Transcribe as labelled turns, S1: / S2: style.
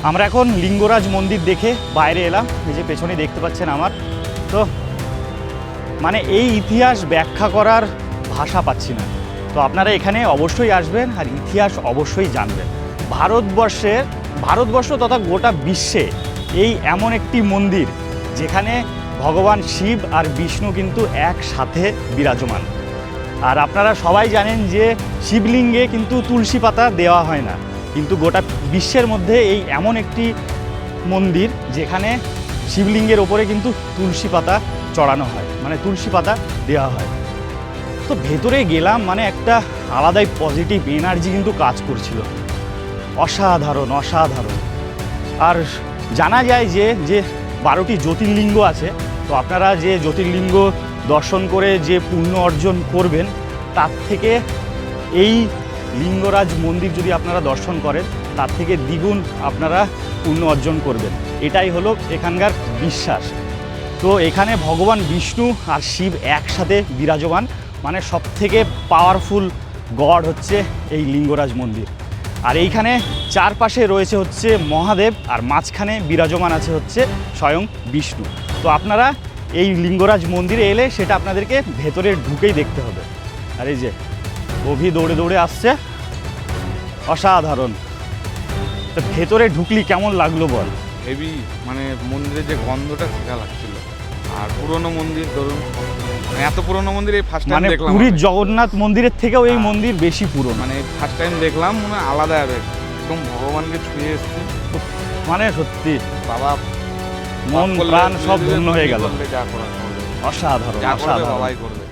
S1: আমরা এখন লিঙ্গরাজ মন্দির দেখে বাইরে এলাম। এই যে পেছনে দেখতে পাচ্ছেন আমার, তো মানে এই ইতিহাস ব্যাখ্যা করার ভাষা পাচ্ছি না। তো আপনারা এখানে অবশ্যই আসবেন আর ইতিহাস অবশ্যই জানবেন। ভারতবর্ষ তথা গোটা বিশ্বে এই এমন একটি মন্দির যেখানে ভগবান শিব আর বিষ্ণু কিন্তু একসাথে বিরাজমান। আর আপনারা সবাই জানেন যে শিবলিঙ্গে কিন্তু তুলসী পাতা দেওয়া হয় না, কিন্তু গোটা বিশ্বের মধ্যে এই এমন একটি মন্দির যেখানে শিবলিঙ্গের ওপরে কিন্তু তুলসী পাতা চড়ানো হয়, মানে তুলসী পাতা দেওয়া হয়। তো ভেতরে গেলাম, মানে একটা আলাদাই পজিটিভ এনার্জি কিন্তু কাজ করছিল। অসাধারণ অসাধারণ। আর জানা যায় যে 12টি জ্যোতির্লিঙ্গ আছে। তো আপনারা যে জ্যোতির্লিঙ্গ দর্শন করে যে পুণ্য অর্জন করবেন, তার থেকে এই লিঙ্গরাজ মন্দির যদি আপনারা দর্শন করেন, তার থেকে দ্বিগুণ আপনারা পুণ্য অর্জন করবেন। এটাই হলো এখানকার বিশ্বাস। তো এখানে ভগবান বিষ্ণু আর শিব একসাথে বিরাজমান, মানে সবথেকে পাওয়ারফুল গড হচ্ছে এই লিঙ্গরাজ মন্দির। আর এইখানে চারপাশে রয়েছে হচ্ছে মহাদেব, আর মাঝখানে বিরাজমান আছে হচ্ছে স্বয়ং বিষ্ণু। তো আপনারা এই লিঙ্গরাজ মন্দিরে এলে সেটা আপনাদেরকে ভেতরে ঢুকেই দেখতে হবে। আর এই যে অভি দৌড়ে দৌড়ে আসছে, অসাধারণ। তো ভেতরে ঢুকলি কেমন লাগলো বল?
S2: হেভি, মানে মন্দিরের যে গন্ধটা সেটা লাগছিল। আর পুরনো মন্দির, ধরুন এত পুরনো মন্দির এই ফার্স্ট টাইম
S1: মানে
S2: দেখলাম।
S1: পুরীর জগন্নাথ মন্দিরের থেকেও এই মন্দির বেশি পুরনো,
S2: মানে ফার্স্ট টাইম দেখলাম, মানে আলাদা একদম ভগবানকে ছুঁয়ে এসছে।
S1: মানে সত্যি
S2: বাবা
S1: মন প্রাণ সব ধন্য হয়ে গেল।
S2: যা করার করবে,
S1: অসাধারণ
S2: যা করবে
S1: অসাধারণ।
S2: বাবাই করবে।